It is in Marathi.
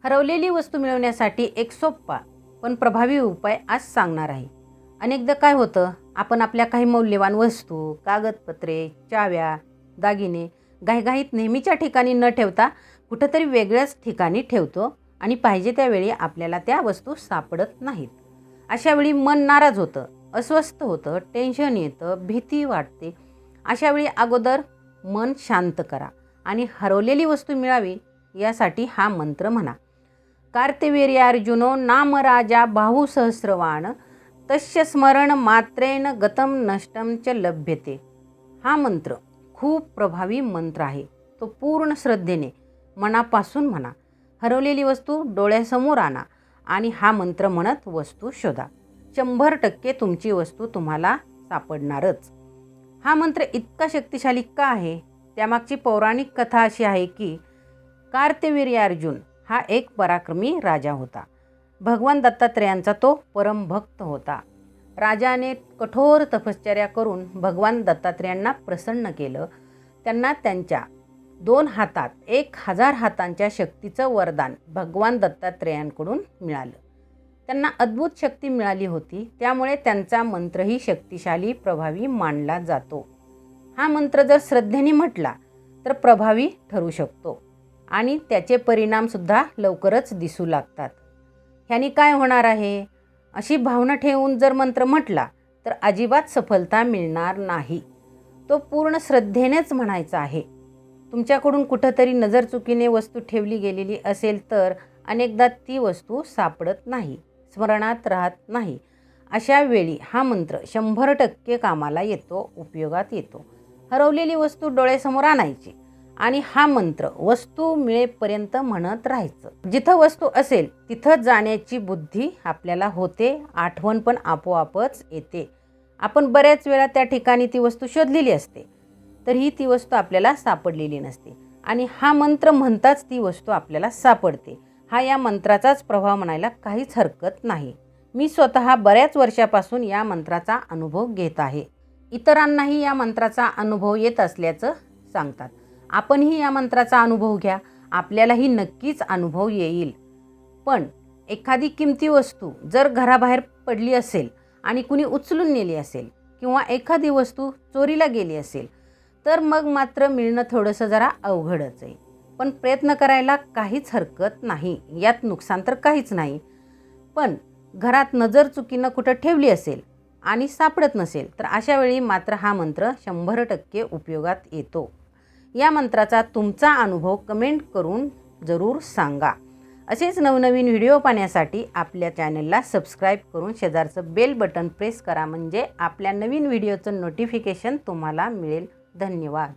हरवलेली वस्तू मिळवण्यासाठी एक सोपा पण प्रभावी उपाय आज सांगणार आहे। अनेकदा काय होतं, आपण आपल्या काही मौल्यवान वस्तू, कागदपत्रे, चाव्या, दागिने घाईघाईत नेहमीच्या ठिकाणी न ठेवता कुठंतरी वेगळ्याच ठिकाणी ठेवतो आणि पाहिजे त्यावेळी आपल्याला त्या वस्तू सापडत नाहीत। अशा वेळी मन नाराज होतं, अस्वस्थ होतं, टेन्शन येतं, भीती वाटते। अशा वेळी अगोदर मन शांत करा आणि हरवलेली वस्तू मिळावी यासाठी हा मंत्र म्हणा। कार्तवीर्यार्जुनो नाम राजा बाहु सहस्रवान तस्य स्मरण मात्रेन गतम नष्टम च लभ्यते। हा मंत्र खूप प्रभावी मंत्र आहे। तो पूर्ण श्रद्धेने मनापासून म्हणा। हरवलेली वस्तू डोळ्यासमोर आणा आणि हा मंत्र म्हणत वस्तू शोधा। 100% तुमची वस्तू तुम्हाला सापडणारच। हा मंत्र इतका शक्तिशाली का आहे, त्यामागची पौराणिक कथा अशी आहे की कार्तवीर्यार्जुन हा एक पराक्रमी राजा होता। भगवान दत्तात्रेयांचा तो परम भक्त होता। राजाने कठोर तपश्चर्या करून भगवान दत्तात्रेयांना प्रसन्न केलं। त्यांना त्यांच्या 2 हातात 1000 हातांच्या शक्तीचं वरदान भगवान दत्तात्रेयांकडून मिळालं। त्यांना अद्भुत शक्ती मिळाली होती, त्यामुळे त्यांचा मंत्रही शक्तिशाली प्रभावी मानला जातो। हा मंत्र जर श्रद्धेने म्हटला तर प्रभावी ठरू शकतो आणि त्याचे परिणामसुद्धा लवकरच दिसू लागतात। ह्यानी काय होणार आहे अशी भावना ठेवून जर मंत्र म्हटला तर अजिबात सफलता मिळणार नाही। तो पूर्ण श्रद्धेनेच म्हणायचा आहे। तुमच्याकडून कुठंतरी नजरचुकीने वस्तू ठेवली गेलेली असेल तर अनेकदा ती वस्तू सापडत नाही, स्मरणात राहत नाही। अशा वेळी हा मंत्र 100% कामाला येतो, उपयोगात येतो। हरवलेली वस्तू डोळ्यासमोर आणायची आणि हा मंत्र वस्तू मिळेपर्यंत म्हणत राहायचं। जिथं वस्तू असेल तिथं जाण्याची बुद्धी आपल्याला होते, आठवण पण आपोआपच येते। आपण बऱ्याच वेळा त्या ठिकाणी ती वस्तू शोधलेली असते, तरीही ती वस्तू आपल्याला सापडलेली नसते आणि हा मंत्र म्हणताच ती वस्तू आपल्याला सापडते। हा या मंत्राचाच प्रभाव म्हणायला काहीच हरकत नाही। मी स्वतः बऱ्याच वर्षापासून या मंत्राचा अनुभव घेत आहे। इतरांनाही या मंत्राचा अनुभव येत असल्याचं सांगतात। आपणही या मंत्राचा अनुभव घ्या, आपल्यालाही नक्कीच अनुभव येईल। पण एखादी किमती वस्तू जर घराबाहेर पडली असेल आणि कुणी उचलून नेली असेल किंवा एखादी वस्तू चोरीला गेली असेल तर मग मात्र मिळणं थोडंसं जरा अवघडच आहे। पण प्रयत्न करायला काहीच हरकत नाही, यात नुकसान तर काहीच नाही। पण घरात नजर चुकीनं कुठं ठेवली असेल आणि सापडत नसेल तर अशा वेळी मात्र हा मंत्र 100% उपयोगात येतो। या मंत्राचा तुमचा अनुभव कमेंट करून जरूर सांगा। असेच नवनवीन व्हिडिओ पाहण्यासाठी आपल्या चॅनलला सबस्क्राईब करून शेजारचं बेल बटन प्रेस करा, म्हणजे आपल्या नवीन व्हिडिओचं नोटिफिकेशन तुम्हाला मिळेल। धन्यवाद।